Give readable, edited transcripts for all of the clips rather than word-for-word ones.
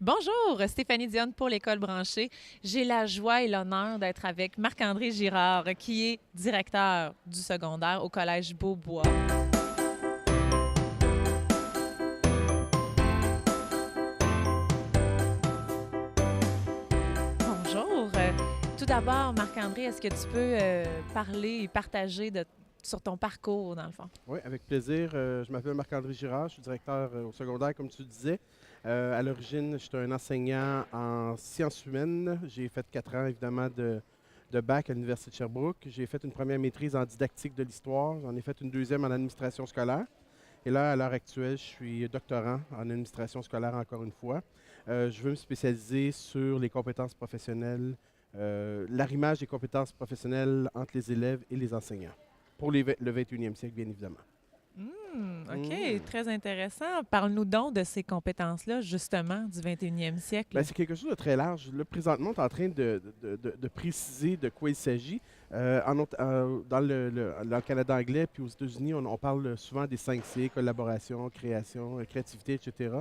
Bonjour, Stéphanie Dionne pour l'École branchée. J'ai la joie et l'honneur d'être avec Marc-André Girard, qui est directeur du secondaire au Collège Beaubois. Bonjour. Tout d'abord, Marc-André, est-ce que tu peux parler et partager sur ton parcours, dans le fond? Oui, avec plaisir. Je m'appelle Marc-André Girard, je suis directeur au secondaire, comme tu disais. À l'origine, je suis un enseignant en sciences humaines. J'ai fait 4 ans, évidemment, de bac à l'Université de Sherbrooke. J'ai fait une première maîtrise en didactique de l'histoire. J'en ai fait une deuxième en administration scolaire. Et là, à l'heure actuelle, je suis doctorant en administration scolaire encore une fois. Je veux me spécialiser sur les compétences professionnelles, l'arrimage des compétences professionnelles entre les élèves et les enseignants pour le 21e siècle, bien évidemment. OK, très intéressant. Parle-nous donc de ces compétences-là, justement, du 21e Ben, siècle. c'est quelque chose de très large. Là, présentement, on est en train de préciser de quoi il s'agit. Dans le Canada anglais puis aux États-Unis, on parle souvent des 5 C, collaboration, création, créativité, etc.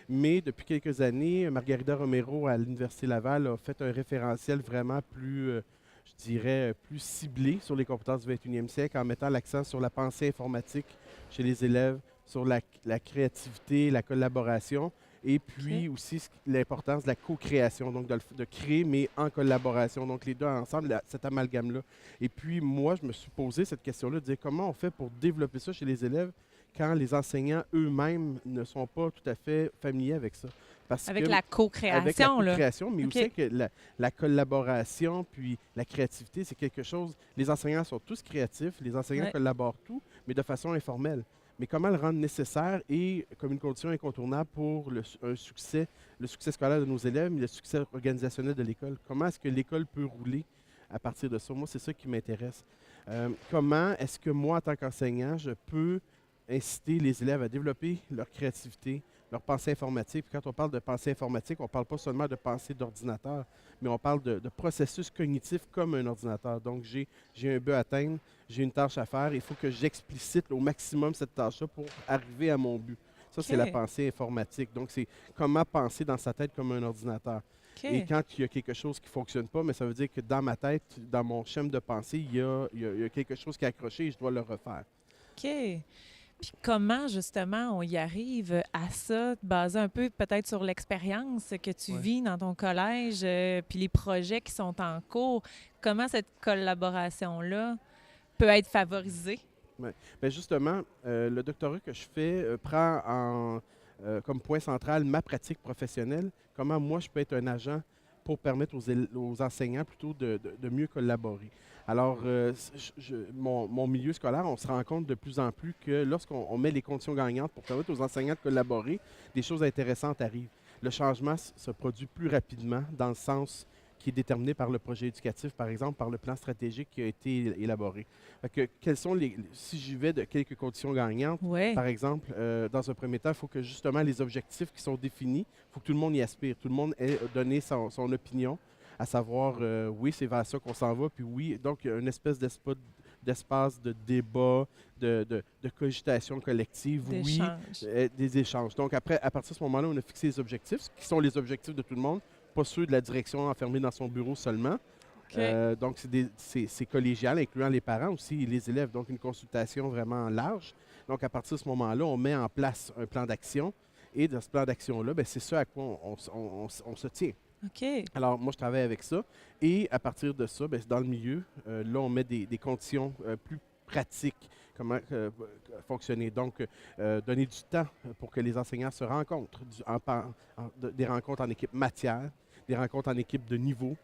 Mais depuis quelques années, Margarida Romero à l'Université Laval a fait un référentiel vraiment plus, je dirais, plus ciblé sur les compétences du 21e siècle en mettant l'accent sur la pensée informatique chez les élèves, sur la créativité, la collaboration. Et OK. puis aussi l'importance de la co-création, donc de créer, mais en collaboration. Donc les deux ensemble, cet amalgame-là. Et puis moi, je me suis posé cette question-là, de dire comment on fait pour développer ça chez les élèves quand les enseignants eux-mêmes ne sont pas tout à fait familiers avec ça. Parce Avec que la avec la co-création, là. co-création, mais aussi OK. que la collaboration, puis la créativité, c'est quelque chose. Les enseignants sont tous créatifs, les enseignants Ouais. collaborent tout, mais de façon informelle. Mais comment le rendre nécessaire et comme une condition incontournable pour un succès, le succès scolaire de nos élèves, mais le succès organisationnel de l'école? Comment est-ce que l'école peut rouler à partir de ça? Moi, c'est ça qui m'intéresse. Comment est-ce que moi, en tant qu'enseignant, je peux inciter les élèves à développer leur créativité, leur pensée informatique? Puis quand on parle de pensée informatique, on ne parle pas seulement de pensée d'ordinateur, mais on parle de processus cognitifs comme un ordinateur. Donc, j'ai un but à atteindre, j'ai une tâche à faire, il faut que j'explicite au maximum cette tâche-là pour arriver à mon but. Ça, c'est la OK. pensée informatique. Donc, c'est comment penser dans sa tête comme un ordinateur. Et OK. quand il y a quelque chose qui ne fonctionne pas, mais ça veut dire que dans ma tête, dans mon schéma de pensée, il y a quelque chose qui est accroché et je dois le refaire. OK. Puis comment, justement, on y arrive à ça, basé un peu peut-être sur l'expérience que tu Ouais. vis dans ton collège, puis les projets qui sont en cours. Comment cette collaboration-là peut être favorisée? Ouais. Ben justement, le doctorat que je fais prend comme point central ma pratique professionnelle. Comment moi, je peux être un agent pour permettre aux enseignants plutôt de mieux collaborer. Alors, mon milieu scolaire, on se rend compte de plus en plus que lorsqu'on met les conditions gagnantes pour permettre aux enseignants de collaborer, des choses intéressantes arrivent. Le changement se produit plus rapidement dans le sens qui est déterminé par le projet éducatif, par exemple, par le plan stratégique qui a été élaboré. Fait que, si j'y vais de quelques conditions gagnantes, Oui. par exemple, dans un premier temps, il faut que justement les objectifs qui sont définis, il faut que tout le monde y aspire, tout le monde ait donné son opinion, à savoir, oui, c'est vers ça qu'on s'en va, puis oui, donc il y a une espèce d'espace de débat, de cogitation collective, oui, D'échange. des échanges. Donc après, à partir de ce moment-là, on a fixé les objectifs, qui sont les objectifs de tout le monde, pas ceux de la direction enfermée dans son bureau seulement. OK. Donc, c'est collégial, incluant les parents aussi et les élèves. Donc, une consultation vraiment large. Donc, à partir de ce moment-là, on met en place un plan d'action. Et dans ce plan d'action-là, ben, c'est ce à quoi on se tient. OK. Alors, moi, je travaille avec ça. Et à partir de ça, ben, dans le milieu, là, on met des conditions plus pratiques, comment fonctionner. Donc, donner du temps pour que les enseignants se rencontrent, des rencontres en équipe matière, des rencontres en équipe de niveau,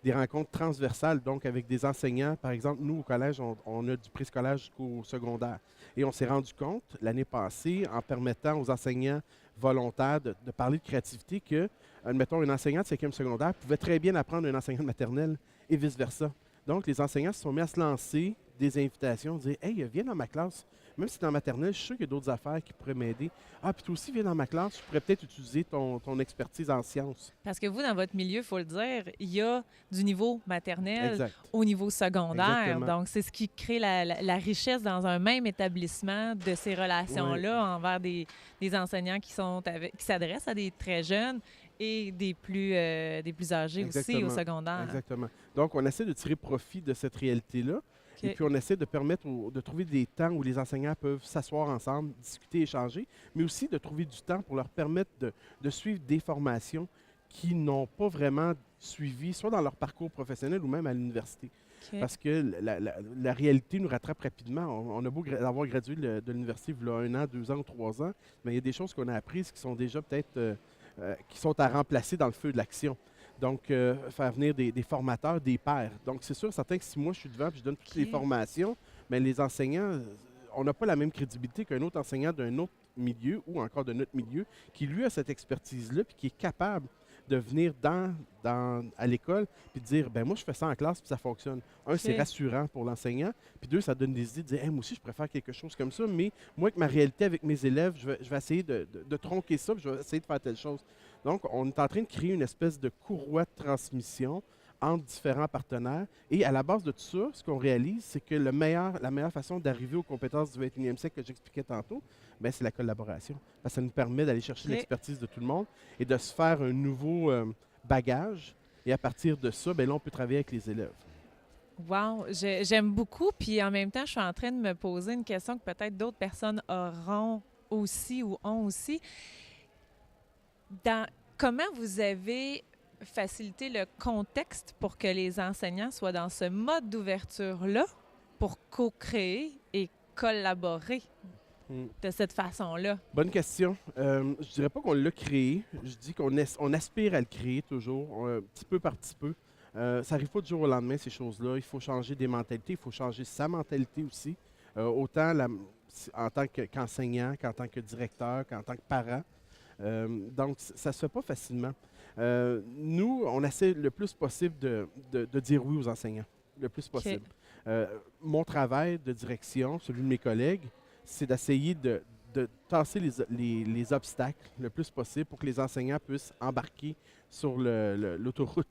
des rencontres transversales, donc avec des enseignants. Par exemple, nous, au collège, on a du préscolaire jusqu'au secondaire. Et on s'est rendu compte l'année passée, en permettant aux enseignants volontaires de parler de créativité, que, admettons, un enseignant de 5e secondaire pouvait très bien apprendre un enseignant de maternelle et vice-versa. Donc, les enseignants se sont mis à se lancer des invitations, dire Hey, viens dans ma classe. Même si tu es en maternelle, je suis sûr qu'il y a d'autres affaires qui pourraient m'aider. Ah, puis toi aussi, viens dans ma classe, je pourrais peut-être utiliser ton expertise en sciences. Parce que vous, dans votre milieu, il faut le dire, il y a du niveau maternel Exact. au niveau secondaire. Exactement. Donc, c'est ce qui crée la richesse dans un même établissement de ces Oui. relations-là envers des enseignants qui s'adressent à des très jeunes et des plus âgés aussi au Exactement. secondaire. Exactement. Donc, on essaie de tirer profit de cette réalité-là. Et OK. puis, on essaie de permettre de trouver des temps où les enseignants peuvent s'asseoir ensemble, discuter, échanger, mais aussi de trouver du temps pour leur permettre de suivre des formations qu'ils n'ont pas vraiment suivies, soit dans leur parcours professionnel ou même à l'université. OK. Parce que la réalité nous rattrape rapidement. On a beau avoir gradué de l'université il y a 1 an, 2 ans ou 3 ans, mais il y a des choses qu'on a apprises qui sont déjà peut-être qui sont à remplacer dans le feu de l'action. Donc, faire venir des formateurs, des pairs. Donc, c'est sûr, certain que si moi je suis devant et je donne toutes les OK. formations, mais les enseignants, on n'a pas la même crédibilité qu'un autre enseignant d'un autre milieu ou encore de notre milieu qui, lui, a cette expertise-là puis qui est capable de venir à l'école puis de dire, ben moi, je fais ça en classe puis ça fonctionne. Un, c'est OK. rassurant pour l'enseignant. Puis deux, ça donne des idées de dire, hey, moi aussi, je préfère quelque chose comme ça, mais moi, avec ma réalité avec mes élèves, je vais essayer de tronquer ça puis je vais essayer de faire telle chose. Donc, on est en train de créer une espèce de courroie de transmission entre différents partenaires. Et à la base de tout ça, ce qu'on réalise, c'est que la meilleure façon d'arriver aux compétences du 21e siècle que j'expliquais tantôt, ben, c'est la collaboration. Parce que ça nous permet d'aller chercher OK. l'expertise de tout le monde et de se faire un nouveau bagage. Et à partir de ça, ben, là, on peut travailler avec les élèves. Wow, j'aime beaucoup. Puis en même temps, je suis en train de me poser une question que peut-être d'autres personnes auront aussi ou ont aussi. Comment vous avez facilité le contexte pour que les enseignants soient dans ce mode d'ouverture-là pour co-créer et collaborer Mm. de cette façon-là? Bonne question. Je dirais pas qu'on l'a créé. Je dis on aspire à le créer toujours, petit peu par petit peu. Ça arrive pas du jour au lendemain, ces choses-là. Il faut changer des mentalités, il faut changer sa mentalité aussi. Autant en tant qu'enseignant, qu'en tant que directeur, qu'en tant que parent. Donc, ça se fait pas facilement. Nous, on essaie le plus possible de dire oui aux enseignants, le plus OK. possible. Mon travail de direction, celui de mes collègues, c'est d'essayer de tasser les obstacles le plus possible pour que les enseignants puissent embarquer sur l'autoroute.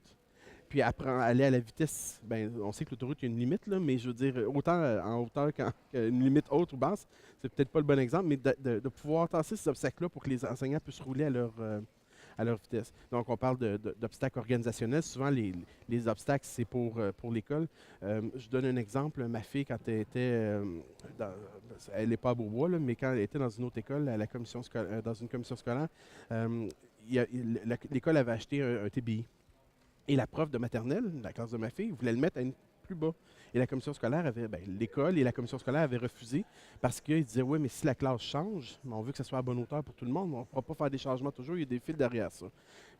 Puis aller à la vitesse, ben, on sait que l'autoroute, il y a une limite, là, mais je veux dire, autant en hauteur qu'une limite haute ou basse, c'est peut-être pas le bon exemple, mais de pouvoir tasser ces obstacles-là pour que les enseignants puissent rouler à leur vitesse. Donc, on parle d'obstacles organisationnels. Souvent, les obstacles, c'est pour l'école. Je donne un exemple. Ma fille, quand elle était, elle n'est pas à Beaubois, là, mais quand elle était dans une autre école, à la commission dans une commission scolaire, l'école avait acheté un TBI. Et la prof de maternelle, la classe de ma fille, voulait le mettre à une plus bas. Et la commission scolaire l'école et la commission scolaire avaient refusé parce qu'ils disaient, oui, mais si la classe change, on veut que ça soit à bonne hauteur pour tout le monde, on ne pourra pas faire des changements toujours, il y a des fils derrière ça.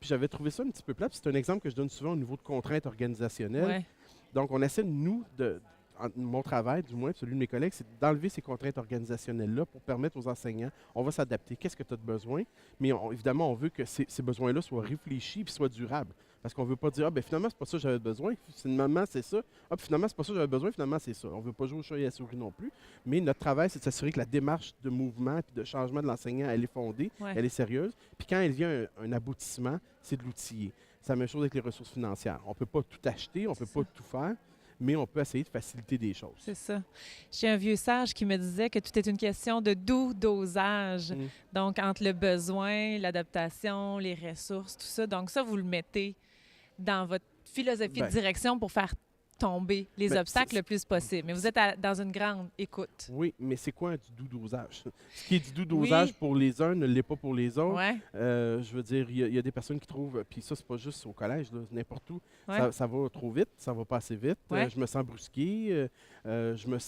Puis j'avais trouvé ça un petit peu plat, puis c'est un exemple que je donne souvent au niveau de contraintes organisationnelles. Ouais. Donc, on essaie, mon travail, du moins, celui de mes collègues, c'est d'enlever ces contraintes organisationnelles-là pour permettre aux enseignants, on va s'adapter, qu'est-ce que tu as de besoin, mais évidemment, on veut que ces besoins-là soient réfléchis et soient durables. Parce qu'on ne veut pas dire, ah, ben finalement, c'est pas ça que j'avais besoin, finalement, c'est ça. Ah, puis finalement, c'est pas ça que j'avais besoin, finalement, c'est ça. On ne veut pas jouer au chat et à la souris non plus. Mais notre travail, c'est de s'assurer que la démarche de mouvement et de changement de l'enseignant, elle est fondée, Ouais. elle est sérieuse. Puis quand il vient un aboutissement, c'est de l'outiller. C'est la même chose avec les ressources financières. On ne peut pas tout acheter, on ne peut C'est pas tout faire, mais on peut essayer de faciliter des choses. C'est ça. J'ai un vieux sage qui me disait que tout est une question de doux dosage. Mm. Donc, entre le besoin, l'adaptation, les ressources, tout ça. Donc, ça, vous le mettez dans votre philosophie de Ben, direction pour faire tomber les ben, obstacles le plus possible. Mais vous êtes dans une grande écoute. Oui, mais c'est quoi du doux dosage? Ce qui est du doux Oui. dosage pour les uns ne l'est pas pour les autres. Ouais, Je veux dire, il y a des personnes qui trouvent, puis ça, c'est pas juste au collège, là, n'importe où, ouais. ça va trop vite, ça va pas assez vite, Ouais. je me sens brusqué, je me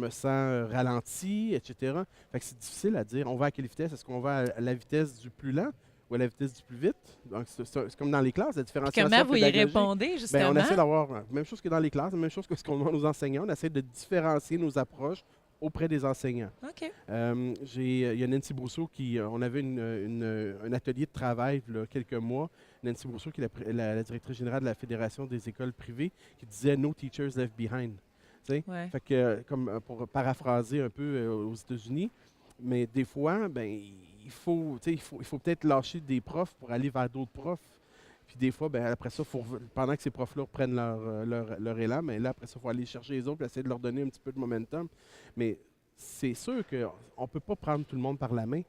sens ralenti, etc. Fait que c'est difficile à dire. On va à quelle vitesse? Est-ce qu'on va à la vitesse du plus lent ou à la vitesse du plus vite? Donc, c'est comme dans les classes, la Puis différenciation comment vous y pédagogique. répondez, Ben, justement? on essaie d'avoir la même chose que dans les classes, la même chose que ce qu'on demande aux enseignants. On essaie de différencier nos approches auprès des enseignants. OK. Il y a Nancy Brousseau on avait un atelier de travail il y a quelques mois. Nancy Brousseau, qui est la directrice générale de la Fédération des écoles privées, qui disait No teachers left behind. Tu sais? Ouais. Fait que, comme pour paraphraser un peu aux États-Unis, mais des fois, ben, il faut peut-être lâcher des profs pour aller vers d'autres profs. Puis des fois, ben, après ça, pendant que ces profs-là reprennent leur élan, mais là, après ça, il faut aller chercher les autres et essayer de leur donner un petit peu de momentum. Mais c'est sûr qu'on ne peut pas prendre tout le monde par la main.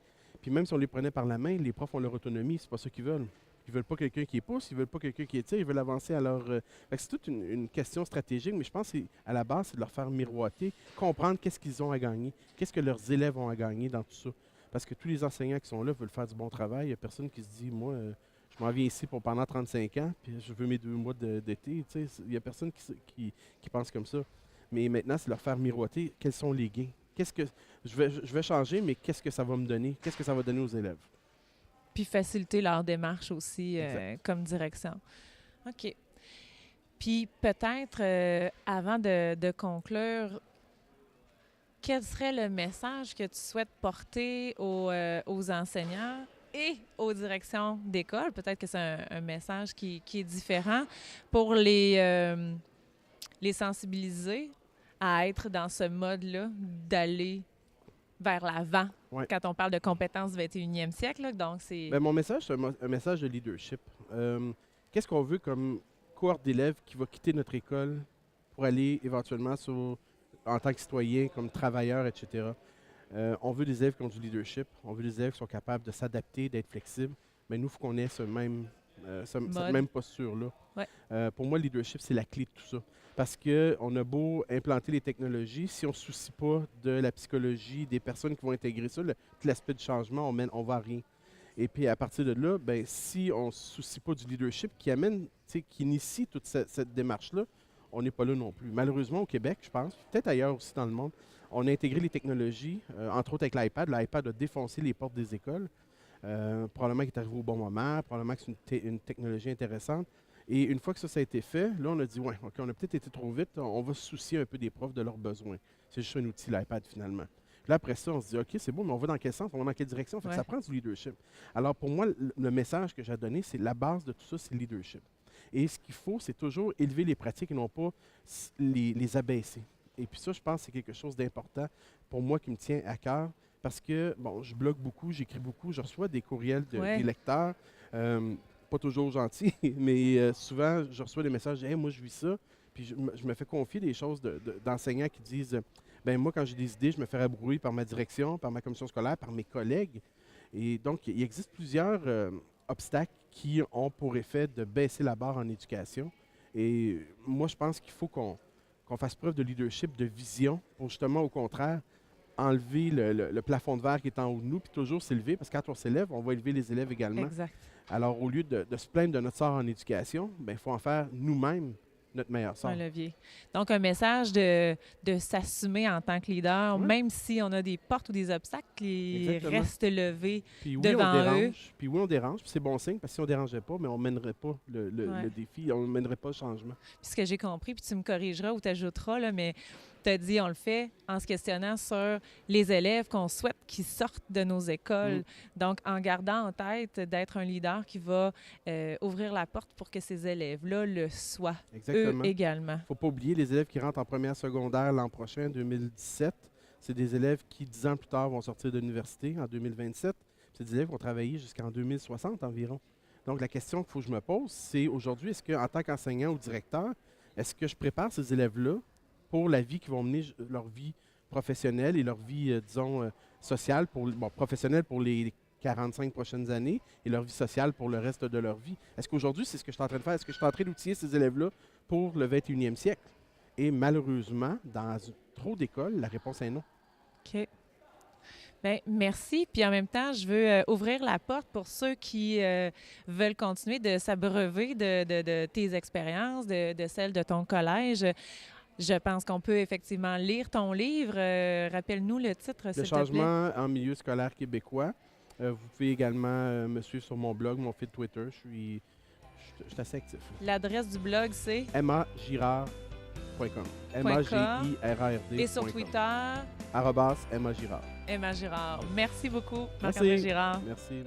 Puis même si on les prenait par la main, les profs ont leur autonomie, c'est pas ça qu'ils veulent. Ils veulent pas quelqu'un qui les pousse, ils veulent pas quelqu'un qui les tire, ils veulent avancer à leur... Fait que c'est toute une question stratégique, mais je pense qu'à la base, c'est de leur faire miroiter, comprendre qu'est-ce qu'ils ont à gagner, qu'est-ce que leurs élèves ont à gagner dans tout ça. Parce que tous les enseignants qui sont là veulent faire du bon travail. Il n'y a personne qui se dit, moi, je m'en viens ici pour pendant 35 ans, puis je veux mes 2 mois d'été. Tu sais, il n'y a personne qui pense comme ça. Mais maintenant, c'est leur faire miroiter quels sont les gains. Qu'est-ce que je vais changer, mais qu'est-ce que ça va me donner? Qu'est-ce que ça va donner aux élèves? Puis faciliter leur démarche aussi comme direction. OK. Puis peut-être, avant de conclure, quel serait le message que tu souhaites porter aux enseignants et aux directions d'école? Peut-être que c'est un message qui est différent pour les sensibiliser à être dans ce mode-là, d'aller vers l'avant quand on parle de compétences du 21e siècle. Là, donc c'est... Bien, mon message, c'est un message de leadership. Qu'est-ce qu'on veut comme cohorte d'élèves qui va quitter notre école pour aller éventuellement en tant que citoyen, comme travailleur, etc. On veut des élèves qui ont du leadership. On veut des élèves qui sont capables de s'adapter, d'être flexibles. Mais nous, il faut qu'on ait cette même posture-là. Ouais. Pour moi, le leadership, c'est la clé de tout ça. Parce qu'on a beau implanter les technologies, si on ne se soucie pas de la psychologie, des personnes qui vont intégrer ça, tout l'aspect du changement, on va à rien. Et puis à partir de là, ben, si on ne se soucie pas du leadership qui initie toute cette démarche-là, on n'est pas là non plus. Malheureusement, au Québec, je pense, peut-être ailleurs aussi dans le monde, on a intégré les technologies, entre autres avec l'iPad. L'iPad a défoncé les portes des écoles. Probablement qu'il est arrivé au bon moment, probablement que c'est une technologie intéressante. Et une fois que ça a été fait, là, on a dit, ouais, OK, on a peut-être été trop vite, on va se soucier un peu des profs, de leurs besoins. C'est juste un outil, l'iPad, finalement. Là, après ça, on se dit, OK, c'est bon, mais on va dans quel sens? On va dans quelle direction? Fait que ça prend du leadership. Alors, pour moi, le message que j'ai donné, c'est la base de tout ça, c'est le leadership. Et ce qu'il faut, c'est toujours élever les pratiques et non pas les abaisser. Et puis ça, je pense que c'est quelque chose d'important pour moi qui me tient à cœur parce que, bon, je blogue beaucoup, j'écris beaucoup, je reçois des courriels des lecteurs, pas toujours gentils, mais souvent, je reçois des messages, « Hey, moi, je vis ça », puis je me fais confier des choses d'enseignants qui disent, « Ben moi, quand j'ai des idées, je me fais rabrouiller par ma direction, par ma commission scolaire, par mes collègues. » Et donc, il existe plusieurs obstacles qui ont pour effet de baisser la barre en éducation. Et moi, je pense qu'il faut qu'on fasse preuve de leadership, de vision, pour justement, au contraire, enlever le plafond de verre qui est en haut de nous, puis toujours s'élever, parce que quand on s'élève, on va élever les élèves également. Exact. Alors, au lieu de se plaindre de notre sort en éducation, il faut en faire nous-mêmes notre meilleur sort. Un levier. Donc, un message de s'assumer en tant que leader, même si on a des portes ou des obstacles qui restent levés devant eux. Puis oui, on dérange, puis c'est bon signe, parce que si on ne dérangeait pas, mais on ne mènerait pas le défi, on ne mènerait pas le changement. Puis ce que j'ai compris, puis tu me corrigeras ou tu ajouteras, là, mais tu as dit, on le fait en se questionnant sur les élèves qu'on souhaite qu'ils sortent de nos écoles. Donc, en gardant en tête d'être un leader qui va ouvrir la porte pour que ces élèves-là le soient, eux également. Il ne faut pas oublier les élèves qui rentrent en première secondaire l'an prochain, 2017. C'est des élèves qui, 10 ans plus tard, vont sortir de l'université en 2027. C'est des élèves qui vont travailler jusqu'en 2060 environ. Donc, la question qu'il faut que je me pose, c'est aujourd'hui, est-ce qu'en tant qu'enseignant ou directeur, est-ce que je prépare ces élèves-là pour la vie qui vont mener leur vie professionnelle et leur vie, sociale, professionnelle pour les 45 prochaines années et leur vie sociale pour le reste de leur vie. Est-ce qu'aujourd'hui, c'est ce que je suis en train de faire? Est-ce que je suis en train d'outiller ces élèves-là pour le 21e siècle? Et malheureusement, dans trop d'écoles, la réponse est non. OK. Bien, merci. Puis en même temps, je veux ouvrir la porte pour ceux qui veulent continuer de s'abreuver de tes expériences, de celles de ton collège. Je pense qu'on peut effectivement lire ton livre. Rappelle-nous le titre, s'il te plaît. Le changement en milieu scolaire québécois. Vous pouvez également me suivre sur mon blog, mon feed Twitter. Je suis assez actif. L'adresse du blog, c'est? emmagirard.com. MAGIRARD. Et sur Twitter? @emmagirard. Emma Girard. Merci beaucoup, Merci. Marc-André Girard. Merci.